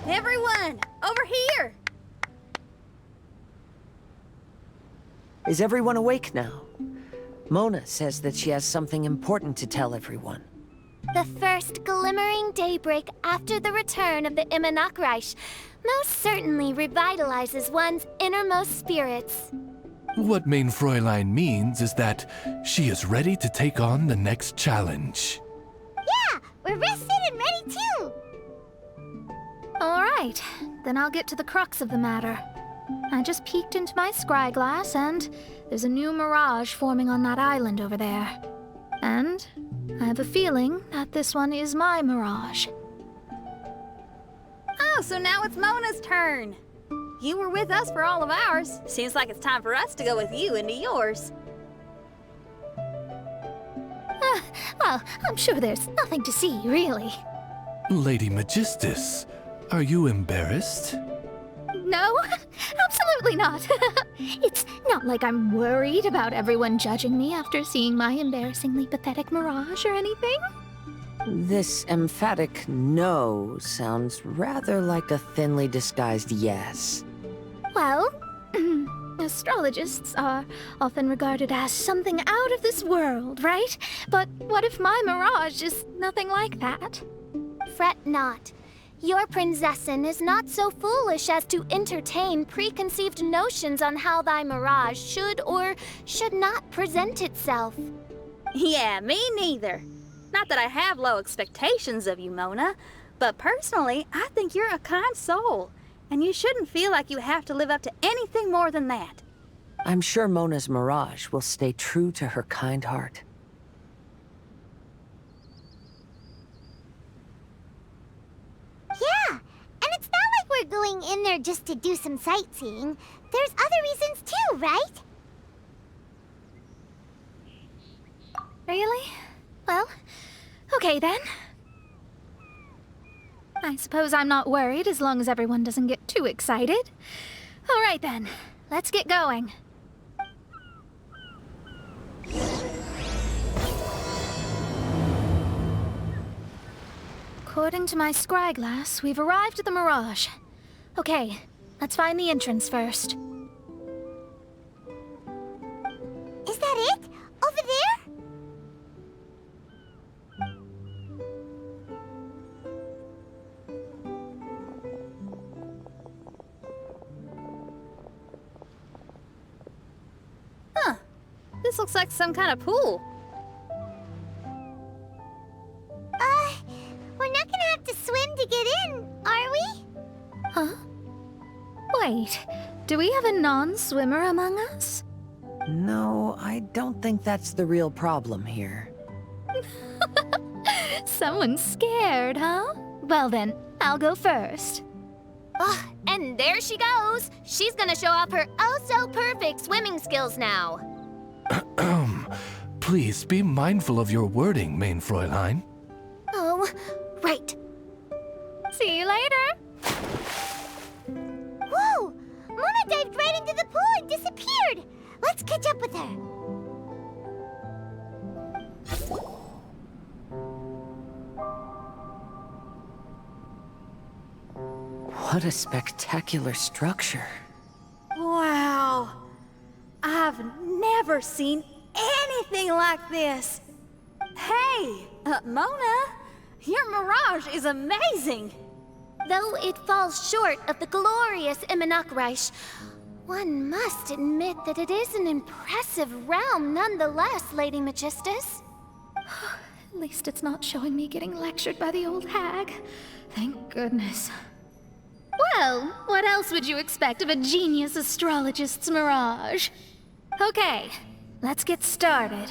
Everyone, over here! Is everyone awake now? Mona says that she has something important to tell everyone. The first glimmering daybreak after the return of the Immunachreich most certainly revitalizes one's innermost spirits. What Main Fräulein means is that she is ready to take on the next challenge. Yeah, we're rested and ready too! Alright, then I'll get to the crux of the matter. I just peeked into my scry glass and there's a new mirage forming on that island over there. And I have a feeling that this one is my mirage. Oh, so now it's Mona's turn. You were with us for all of ours. Seems like it's time for us to go with you into yours. Well, I'm sure there's nothing to see, really. Lady Magistus, are you embarrassed? No, absolutely not. It's not like I'm worried about everyone judging me after seeing my embarrassingly pathetic mirage or anything. This emphatic no sounds rather like a thinly disguised yes. Well, astrologists are often regarded as something out of this world, right? But what if my mirage is nothing like that? Fret not. Your prinzessin is not so foolish as to entertain preconceived notions on how thy mirage should or should not present itself. Yeah, me neither. Not that I have low expectations of you, Mona, but personally, I think you're a kind soul, and you shouldn't feel like you have to live up to anything more than that. I'm sure Mona's mirage will stay true to her kind heart. Yeah, and it's not like we're going in there just to do some sightseeing. There's other reasons too, right? Really? Well, okay then. I suppose I'm not worried as long as everyone doesn't get too excited. All right then, let's get going. According to my scry glass, we've arrived at the mirage. Okay, let's find the entrance first. Is that it? Over there? Huh. This looks like some kind of pool. We're not gonna have to swim to get in, are we? Huh? Wait, do we have a non-swimmer among us? No, I don't think that's the real problem here. Someone's scared, huh? Well then, I'll go first. Oh, and there she goes. She's gonna show off her oh-so-perfect swimming skills now. Please be mindful of your wording, Main Fräulein. Oh, right. See you later. Whoa! Mona dived right into the pool and disappeared! Let's catch up with her. What a spectacular structure. Wow. I've never seen anything like this. Hey, Mona, your mirage is amazing. Though it falls short of the glorious Immunachreich, one must admit that it is an impressive realm nonetheless, Lady Magistus. At least it's not showing me getting lectured by the old hag. Thank goodness. Well, what else would you expect of a genius astrologist's mirage? Okay, let's get started.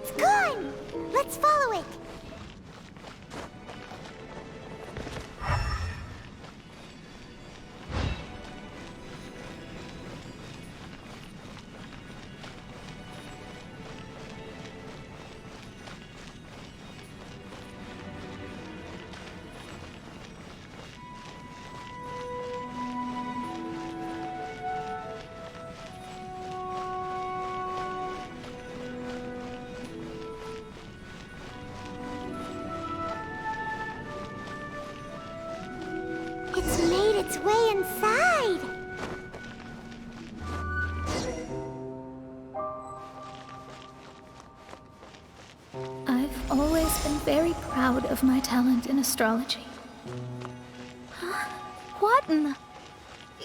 It's gone! Let's follow it! It's made its way inside! I've always been very proud of my talent in astrology. What in the...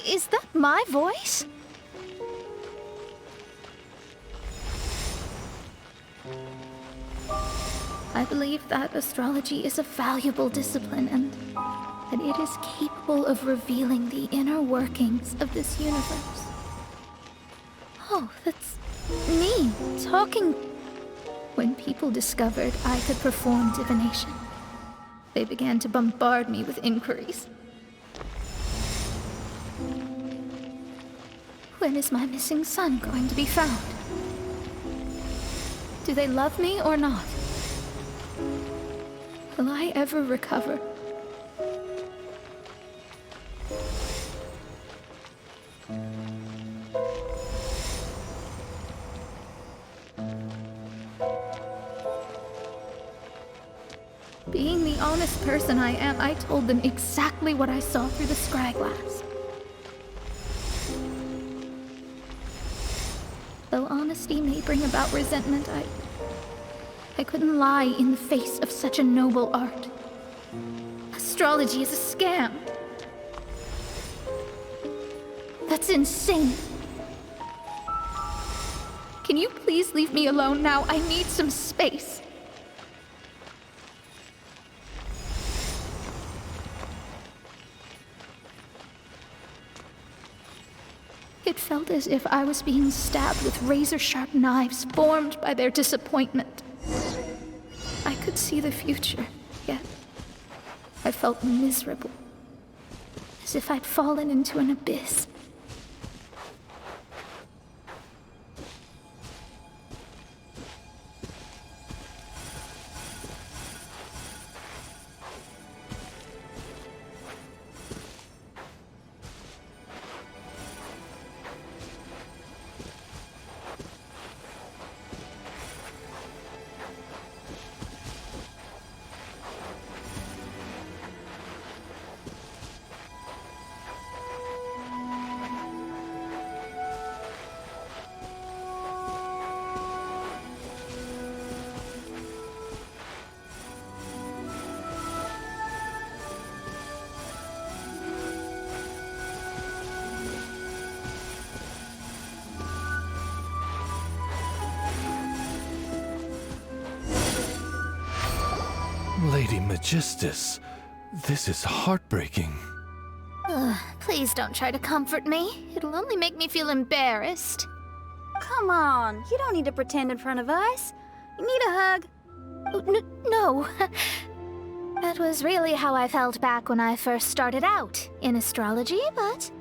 Is that my voice? I believe that astrology is a valuable discipline and that it is capable of revealing the inner workings of this universe. Oh, that's me talking. When people discovered I could perform divination, they began to bombard me with inquiries. When is my missing son going to be found? Do they love me or not? Will I ever recover? Being the honest person I am, I told them exactly what I saw through the scryglass. Though honesty may bring about resentment, I couldn't lie in the face of such a noble art. Astrology is a scam. That's insane. Can you please leave me alone now? I need some space. It felt as if I was being stabbed with razor-sharp knives formed by their disappointment. I could see the future, yet I felt miserable, as if I'd fallen into an abyss. Lady Magistus, this is heartbreaking. Please don't try to comfort me. It'll only make me feel embarrassed. Come on, you don't need to pretend in front of us. You need a hug. No. That was really how I felt back when I first started out in astrology, but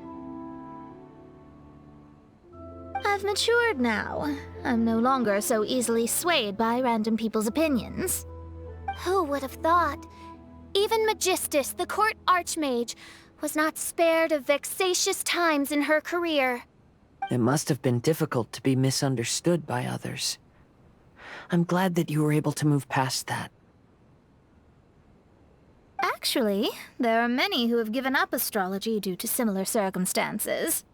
I've matured now. I'm no longer so easily swayed by random people's opinions. Who would have thought? Even Magistus, the court archmage, was not spared of vexatious times in her career. It must have been difficult to be misunderstood by others. I'm glad that you were able to move past that. Actually, there are many who have given up astrology due to similar circumstances.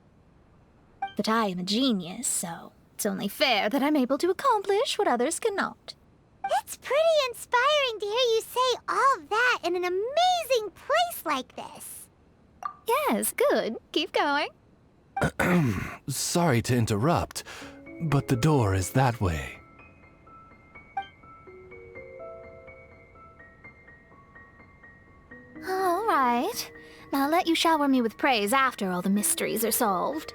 But I am a genius, so it's only fair that I'm able to accomplish what others cannot. It's pretty inspiring to hear you say all that in an amazing place like this. Yes, good. Keep going. Sorry to interrupt, but the door is that way. All right. Now I'll let you shower me with praise after all the mysteries are solved.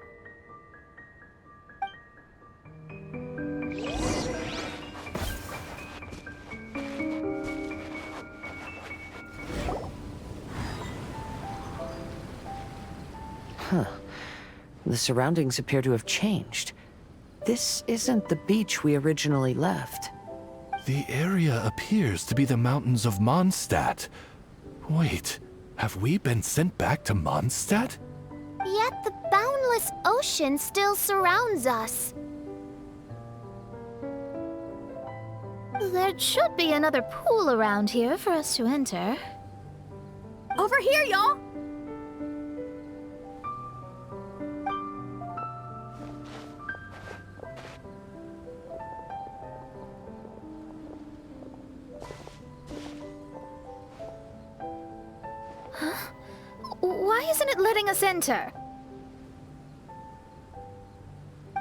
The surroundings appear to have changed. This isn't the beach we originally left. The area appears to be the mountains of Mondstadt. Wait, have we been sent back to Mondstadt? Yet the boundless ocean still surrounds us. There should be another pool around here for us to enter. Over here, y'all! Why isn't it letting us enter?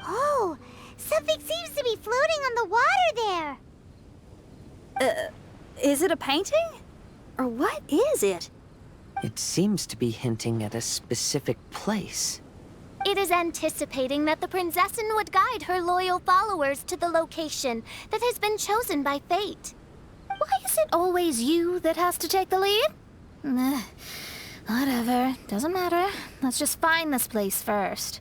Oh, something seems to be floating on the water there. Is it a painting? Or what is it? It seems to be hinting at a specific place. It is anticipating that the Prinzessin would guide her loyal followers to the location that has been chosen by fate. Why is it always you that has to take the lead? Whatever, doesn't matter. Let's just find this place first.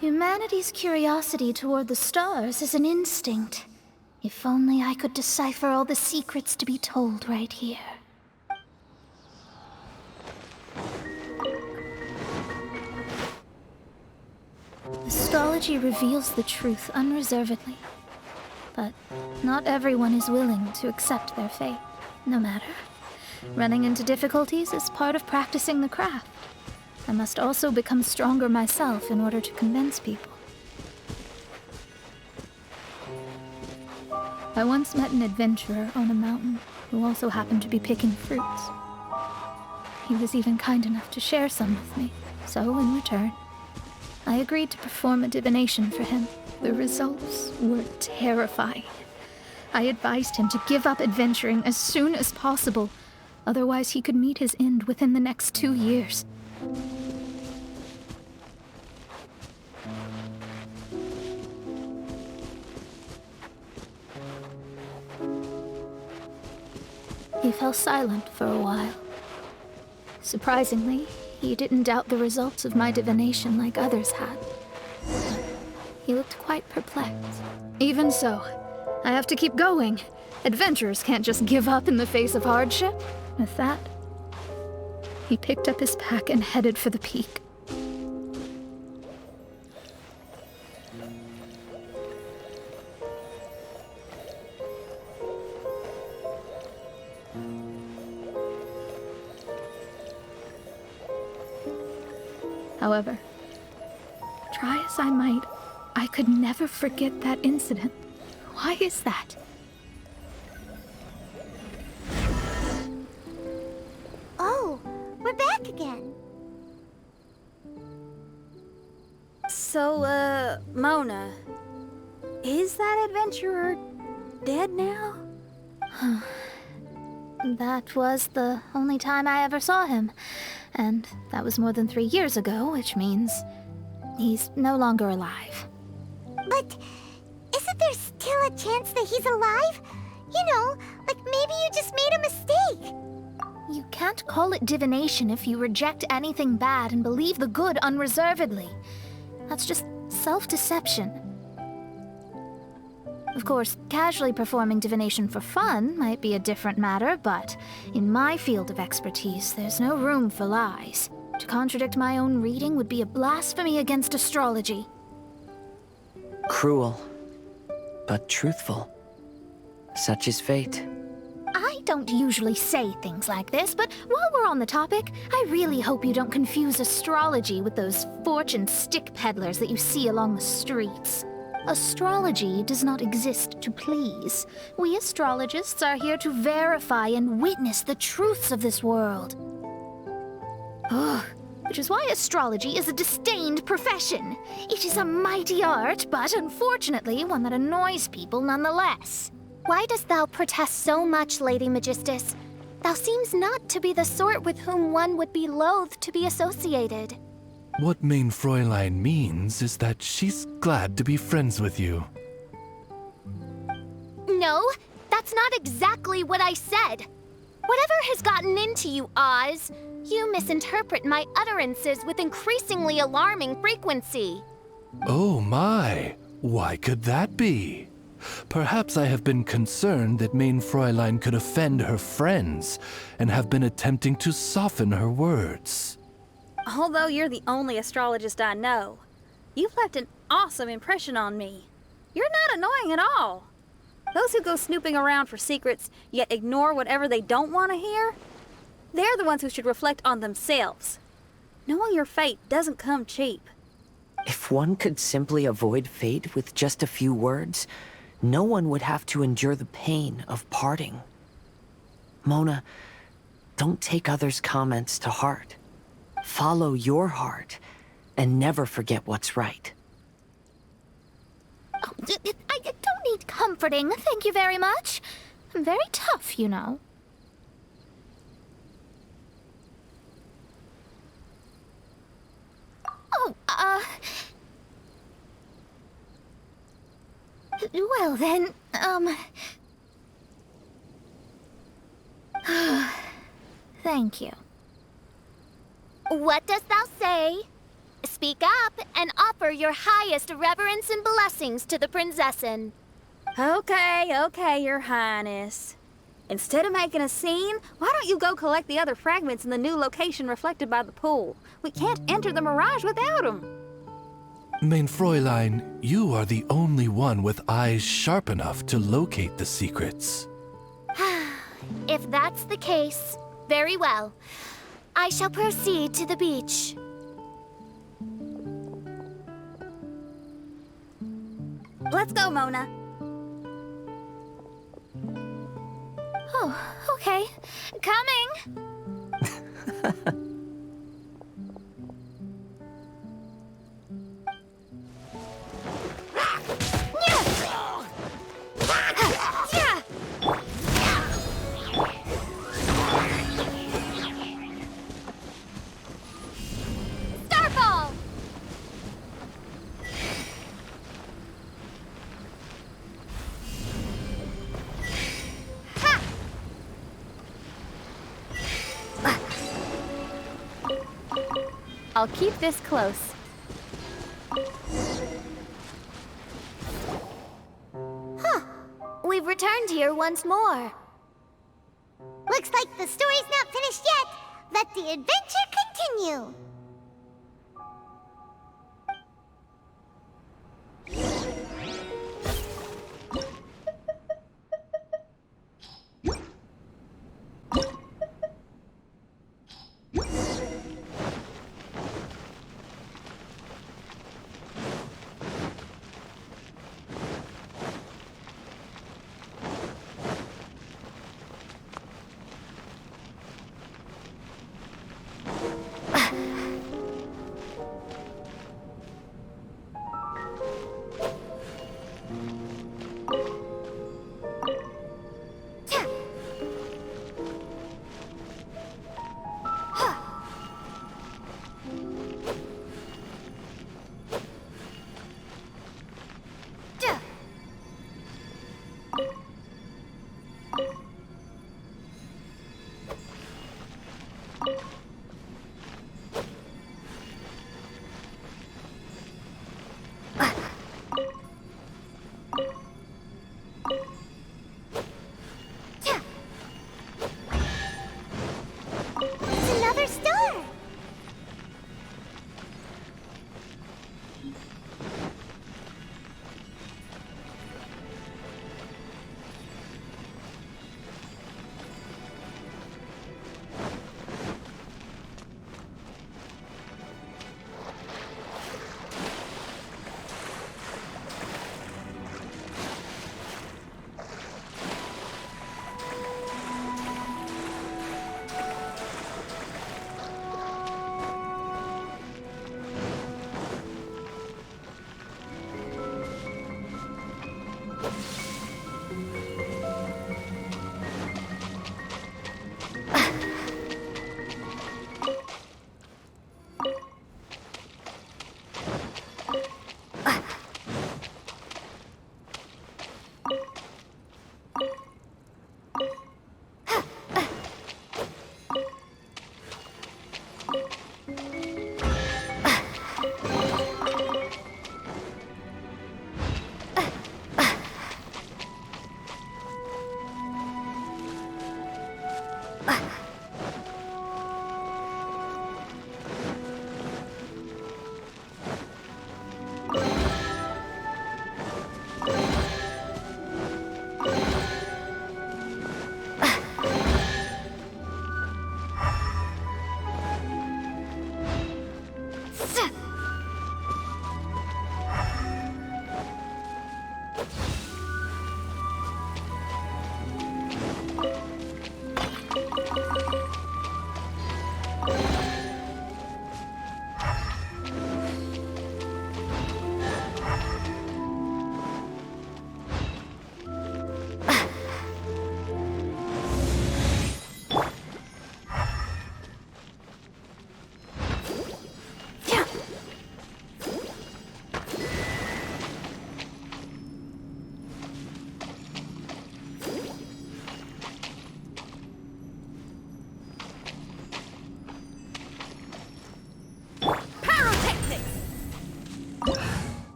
Humanity's curiosity toward the stars is an instinct. If only I could decipher all the secrets to be told right here. Astrology reveals the truth unreservedly. But not everyone is willing to accept their fate, no matter. Running into difficulties is part of practicing the craft. I must also become stronger myself in order to convince people. I once met an adventurer on a mountain who also happened to be picking fruits. He was even kind enough to share some with me, so in return, I agreed to perform a divination for him. The results were terrifying. I advised him to give up adventuring as soon as possible, otherwise he could meet his end within the next 2 years. He fell silent for a while. Surprisingly, he didn't doubt the results of my divination like others had. He looked quite perplexed. Even so, I have to keep going. Adventurers can't just give up in the face of hardship. With that, he picked up his pack and headed for the peak. However, try as I might, I could never forget that incident. Why is that? Oh, we're back again. So, Mona, is that adventurer dead now? That was the only time I ever saw him. And that was more than 3 years ago, which means he's no longer alive. But isn't there still a chance that he's alive? You know, like maybe you just made a mistake. You can't call it divination if you reject anything bad and believe the good unreservedly. That's just self-deception. Of course, casually performing divination for fun might be a different matter, but in my field of expertise, there's no room for lies. To contradict my own reading would be a blasphemy against astrology. Cruel, but truthful. Such is fate. I don't usually say things like this, but while we're on the topic, I really hope you don't confuse astrology with those fortune stick peddlers that you see along the streets. Astrology does not exist to please. We astrologists are here to verify and witness the truths of this world. Ugh. Which is why astrology is a disdained profession. It is a mighty art, but unfortunately one that annoys people nonetheless. Why dost thou protest so much, Lady Magistus? Thou seems not to be the sort with whom one would be loath to be associated. What Main Fräulein means is that she's glad to be friends with you. No, that's not exactly what I said. Whatever has gotten into you, Oz, you misinterpret my utterances with increasingly alarming frequency. Oh my, why could that be? Perhaps I have been concerned that Main Fräulein could offend her friends and have been attempting to soften her words. Although you're the only astrologist I know, you've left an awesome impression on me. You're not annoying at all. Those who go snooping around for secrets, yet ignore whatever they don't want to hear, they're the ones who should reflect on themselves. Knowing your fate doesn't come cheap. If one could simply avoid fate with just a few words, no one would have to endure the pain of parting. Mona, don't take others' comments to heart. Follow your heart, and never forget what's right. Oh, I don't need comforting, thank you very much. I'm very tough, you know. Oh, well then, thank you. What dost thou say? Speak up and offer your highest reverence and blessings to the Prinzessin. Okay, Your Highness. Instead of making a scene, why don't you go collect the other fragments in the new location reflected by the pool? We can't enter the mirage without them. Mein Fräulein, you are the only one with eyes sharp enough to locate the secrets. If that's the case, very well. I shall proceed to the beach. Let's go, Mona. Oh, okay. Coming! Starfall! I'll keep this close. We've returned here once more. Looks like the story's not finished yet. Let the adventure continue.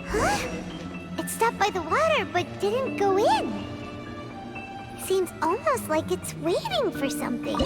Huh? It stopped by the water, but didn't go in. Seems almost like it's waiting for something.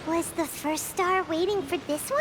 Was the first star waiting for this one?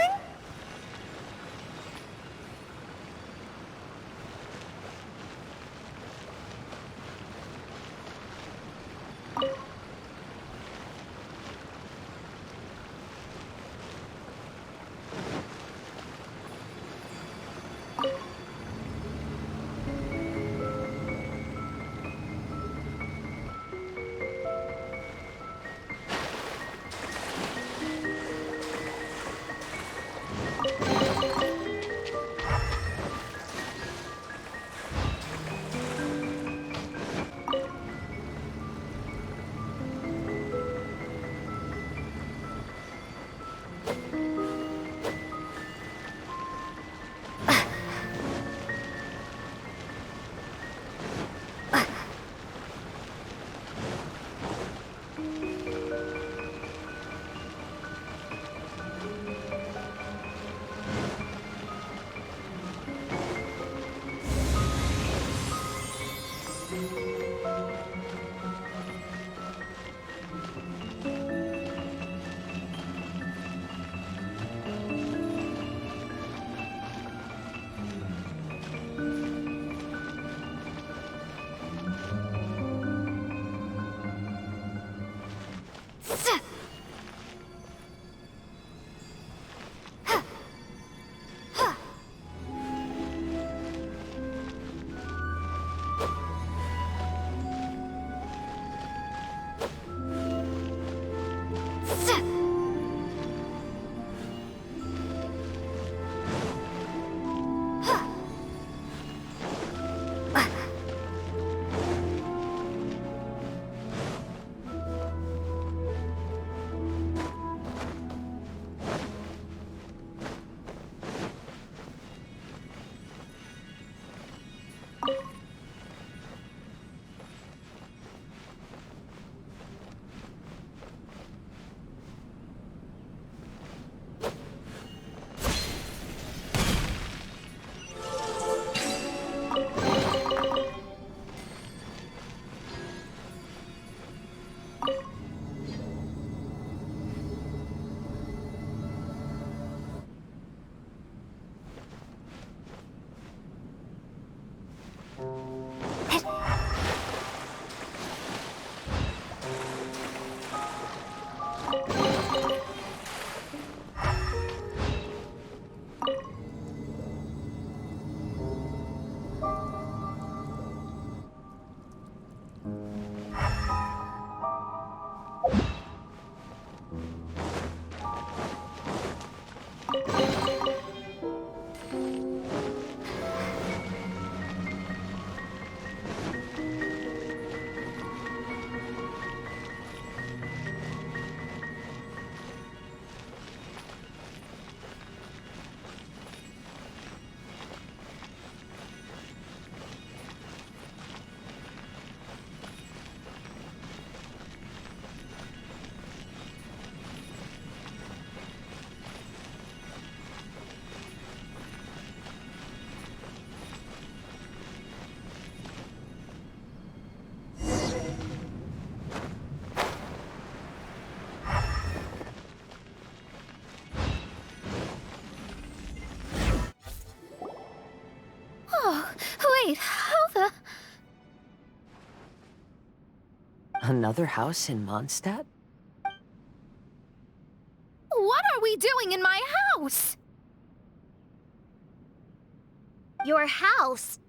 Wait, how the... Another house in Mondstadt? What are we doing in my house? Your house?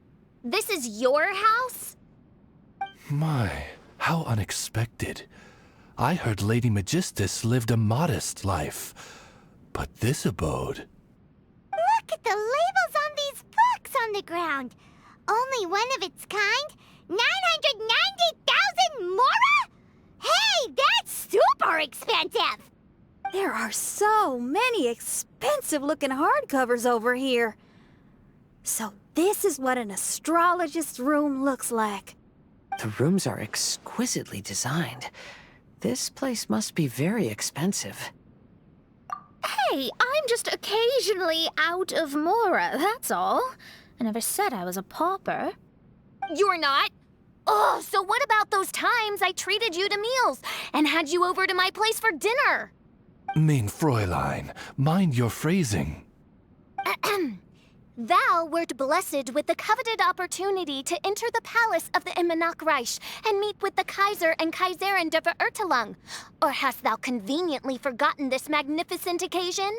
This is your house? My, how unexpected. I heard Lady Magistus lived a modest life, but this abode... Look at the labels on these books on the ground. Only one of its kind? 990,000 mora? Hey, that's super expensive! There are so many expensive-looking hardcovers over here. So this is what an astrologist's room looks like. The rooms are exquisitely designed. This place must be very expensive. Hey, I'm just occasionally out of mora, that's all. I never said I was a pauper. You're not? Oh, so what about those times I treated you to meals and had you over to my place for dinner? Mein Fräulein, mind your phrasing. Thou wert blessed with the coveted opportunity to enter the palace of the Immanok Reich and meet with the Kaiser and Kaiserin der Verurteilung. Or hast thou conveniently forgotten this magnificent occasion?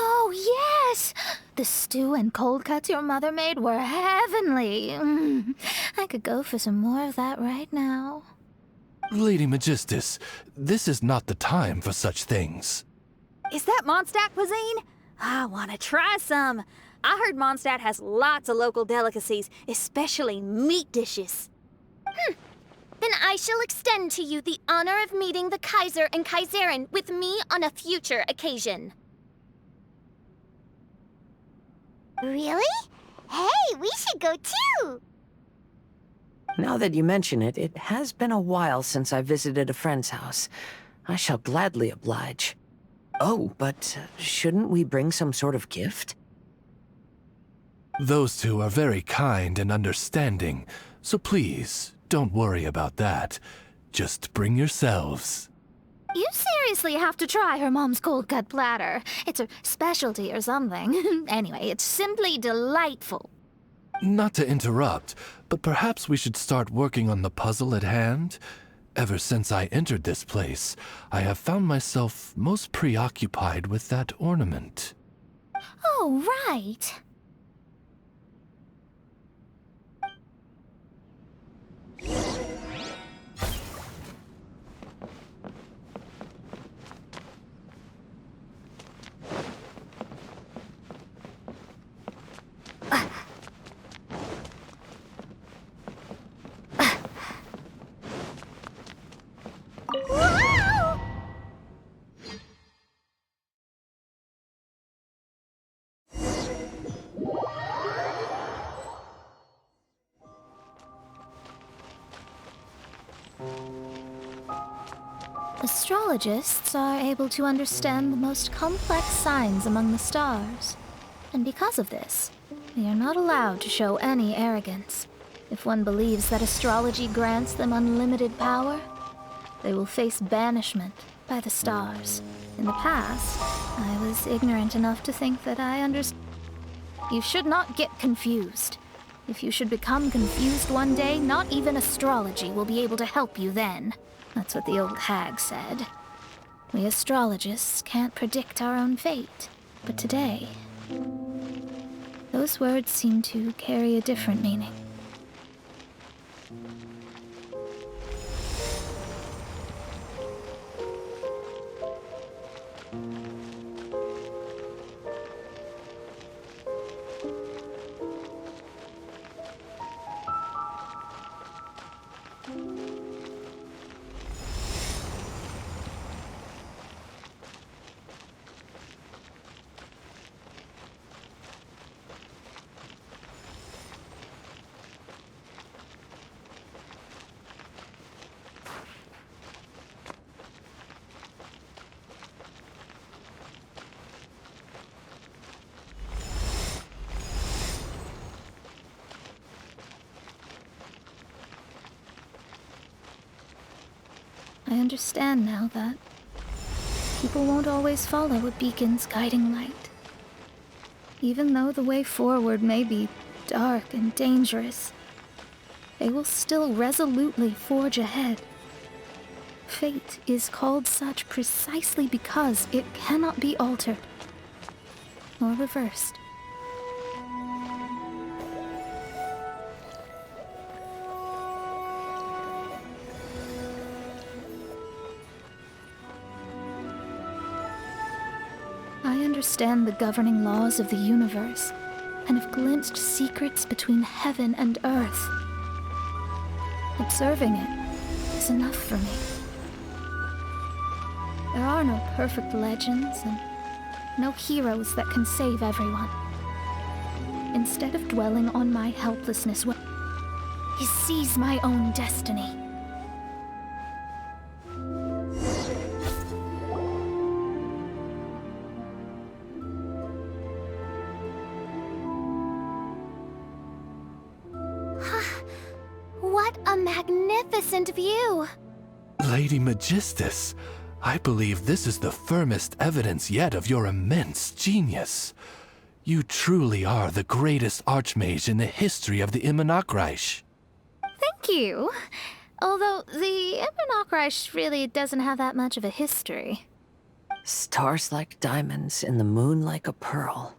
Oh, yes! The stew and cold cuts your mother made were heavenly. I could go for some more of that right now. Lady Magistus, this is not the time for such things. Is that Mondstadt cuisine? I want to try some. I heard Mondstadt has lots of local delicacies, especially meat dishes. Then I shall extend to you the honor of meeting the Kaiser and Kaiserin with me on a future occasion. Really? Hey, we should go too! Now that you mention it, it has been a while since I visited a friend's house. I shall gladly oblige. Oh, but shouldn't we bring some sort of gift? Those two are very kind and understanding, so please, don't worry about that. Just bring yourselves. You seriously have to try her mom's cold cut platter. It's her specialty or something. Anyway, it's simply delightful. Not to interrupt, but perhaps we should start working on the puzzle at hand? Ever since I entered this place, I have found myself most preoccupied with that ornament. Oh, right. Astrologists are able to understand the most complex signs among the stars. And because of this, they are not allowed to show any arrogance. If one believes that astrology grants them unlimited power, they will face banishment by the stars. In the past, I was ignorant enough to think that I understood. You should not get confused. If you should become confused one day, not even astrology will be able to help you then. That's what the old hag said. We astrologists can't predict our own fate. But today, those words seem to carry a different meaning. I understand now that people won't always follow a beacon's guiding light. Even though the way forward may be dark and dangerous, they will still resolutely forge ahead. Fate is called such precisely because it cannot be altered or reversed. I understand the governing laws of the universe and have glimpsed secrets between heaven and earth. Observing it is enough for me. There are no perfect legends and no heroes that can save everyone. Instead of dwelling on my helplessness, he sees my own destiny. What a magnificent view! Lady Magistus, I believe this is the firmest evidence yet of your immense genius. You truly are the greatest archmage in the history of the Immunocreich. Thank you. Although the Immunocreich really doesn't have that much of a history. Stars like diamonds and the moon like a pearl.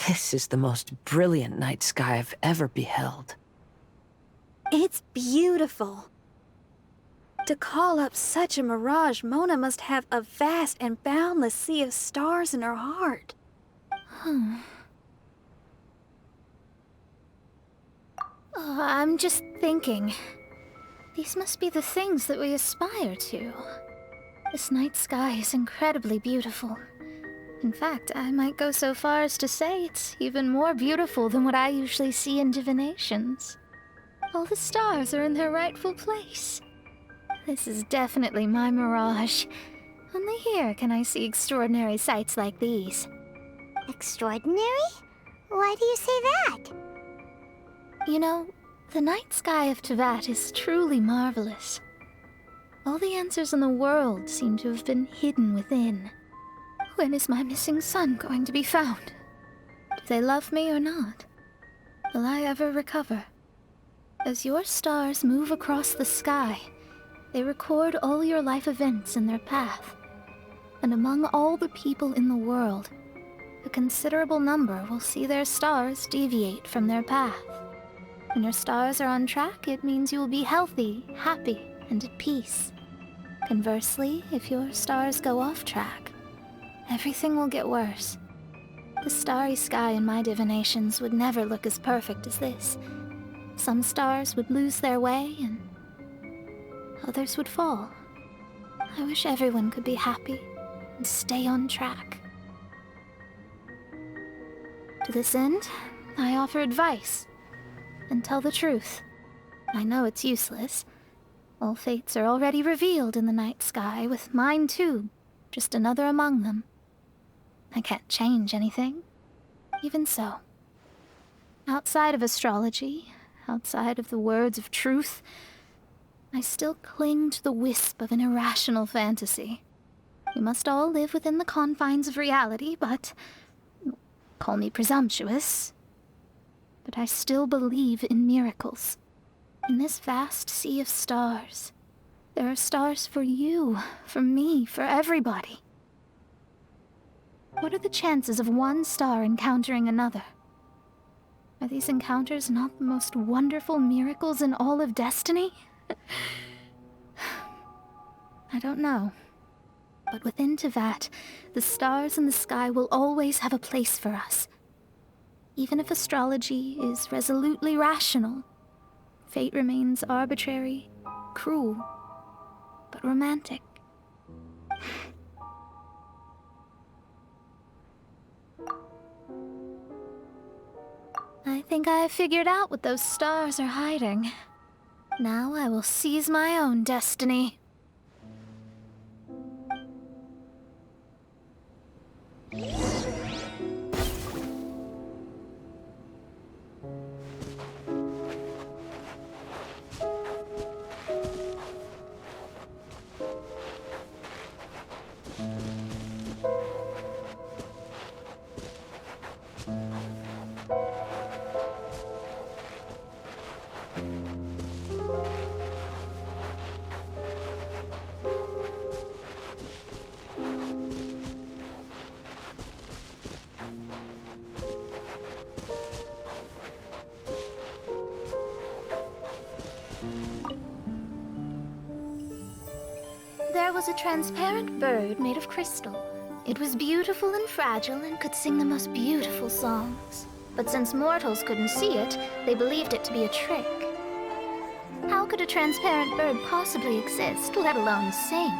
This is the most brilliant night sky I've ever beheld. It's beautiful. To call up such a mirage, Mona must have a vast and boundless sea of stars in her heart. I'm just thinking. These must be the things that we aspire to. This night sky is incredibly beautiful. In fact, I might go so far as to say it's even more beautiful than what I usually see in divinations. All the stars are in their rightful place. This is definitely my mirage. Only here can I see extraordinary sights like these. Extraordinary? Why do you say that? You know, the night sky of Tevat is truly marvelous. All the answers in the world seem to have been hidden within. When is my missing son going to be found? Do they love me or not? Will I ever recover? As your stars move across the sky, they record all your life events in their path. And among all the people in the world, a considerable number will see their stars deviate from their path. When your stars are on track, it means you will be healthy, happy, and at peace. Conversely, if your stars go off track, everything will get worse. The starry sky in my divinations would never look as perfect as this. Some stars would lose their way, and others would fall. I wish everyone could be happy and stay on track. To this end, I offer advice and tell the truth. I know it's useless. All fates are already revealed in the night sky, with mine too, just another among them. I can't change anything. Even so, outside of astrology, outside of the words of truth, I still cling to the wisp of an irrational fantasy. We must all live within the confines of reality, but call me presumptuous. But I still believe in miracles. In this vast sea of stars, there are stars for you, for me, for everybody. What are the chances of one star encountering another? Are these encounters not the most wonderful miracles in all of destiny? I don't know. But within Tevat, the stars in the sky will always have a place for us. Even if astrology is resolutely rational, fate remains arbitrary, cruel, but romantic. I think I have figured out what those stars are hiding. Now I will seize my own destiny. was a transparent bird made of crystal. It was beautiful and fragile and could sing the most beautiful songs. But since mortals couldn't see it, they believed it to be a trick. How could a transparent bird possibly exist, let alone sing?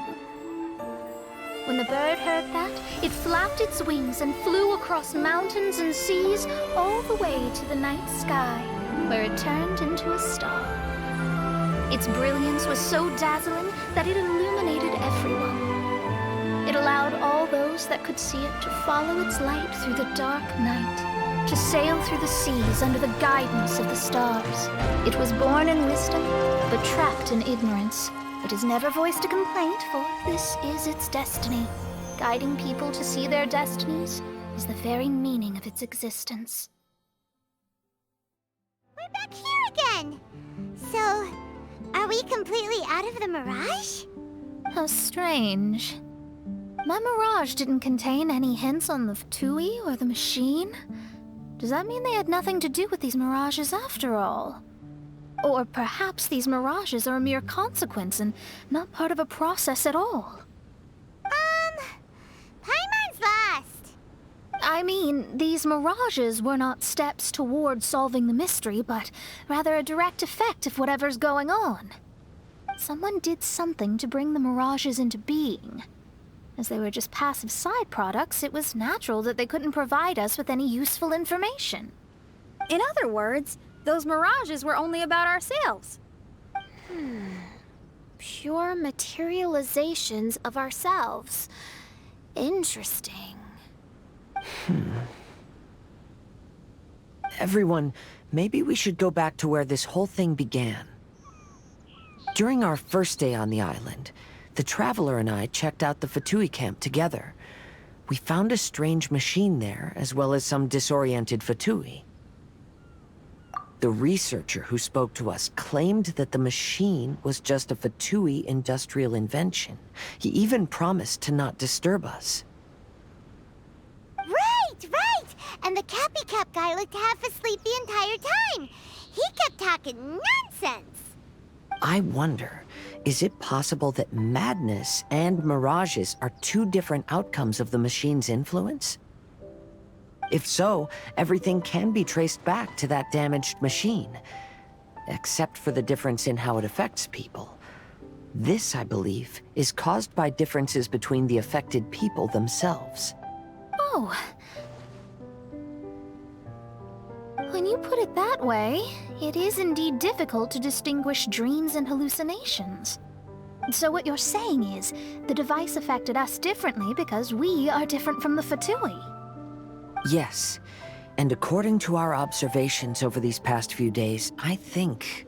When the bird heard that, it flapped its wings and flew across mountains and seas all the way to the night sky, where it turned into a star. Its brilliance was so dazzling that it illuminated everyone. It allowed all those that could see it to follow its light through the dark night, to sail through the seas under the guidance of the stars. It was born in wisdom, but trapped in ignorance. It has never voiced a complaint, for this is its destiny. Guiding people to see their destinies is the very meaning of its existence. We're back here again! So, are we completely out of the mirage? How strange. My mirage didn't contain any hints on the v2.8 or the machine. Does that mean they had nothing to do with these mirages after all? Or perhaps these mirages are a mere consequence and not part of a process at all. Paimon's lost. I mean, these mirages were not steps toward solving the mystery, but rather a direct effect of whatever's going on. Someone did something to bring the mirages into being. As they were just passive side products, it was natural that they couldn't provide us with any useful information. In other words, those mirages were only about ourselves. Pure materializations of ourselves. Interesting. Everyone, maybe we should go back to where this whole thing began. During our first day on the island, the Traveler and I checked out the v2.8 camp together. We found a strange machine there, as well as some disoriented v2.8. The researcher who spoke to us claimed that the machine was just a v2.8 industrial invention. He even promised to not disturb us. Right! And the Cappy Cap guy looked half asleep the entire time. He kept talking nonsense. I wonder, is it possible that madness and mirages are two different outcomes of the machine's influence? If so, everything can be traced back to that damaged machine, except for the difference in how it affects people. This, I believe, is caused by differences between the affected people themselves. Oh. When you put it that way, it is indeed difficult to distinguish dreams and hallucinations. So what you're saying is, the device affected us differently because we are different from the v2.8. Yes, and according to our observations over these past few days, I think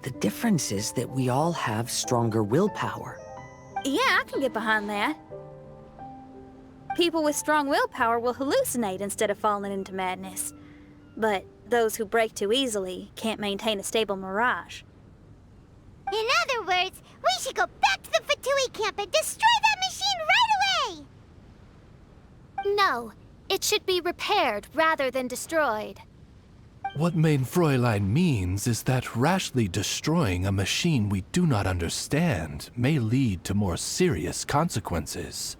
the difference is that we all have stronger willpower. Yeah, I can get behind that. People with strong willpower will hallucinate instead of falling into madness. But those who break too easily can't maintain a stable mirage. In other words, we should go back to the v2.8 camp and destroy that machine right away! No, it should be repaired rather than destroyed. What Main Fräulein means is that rashly destroying a machine we do not understand may lead to more serious consequences.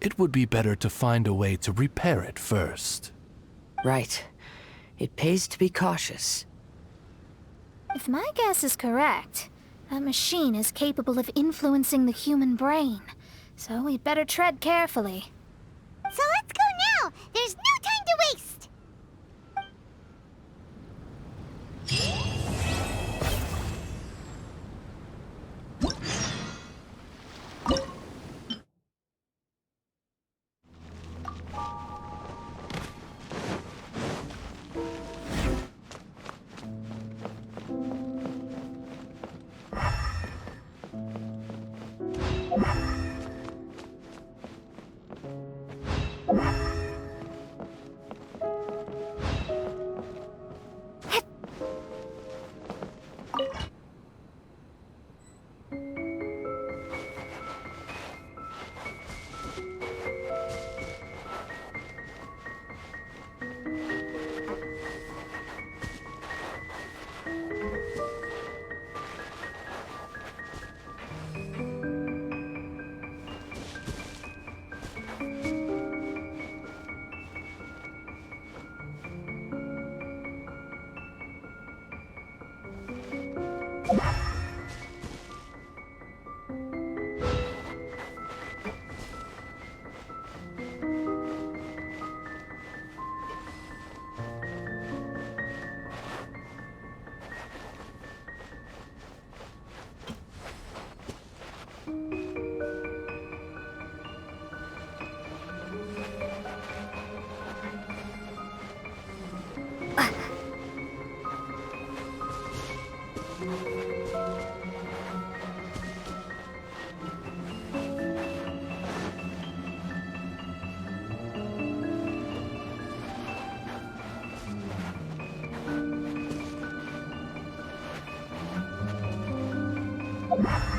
It would be better to find a way to repair it first. Right. It pays to be cautious. If my guess is correct, that machine is capable of influencing the human brain, so we'd better tread carefully. So let's go now! There's no time to waste! Huh?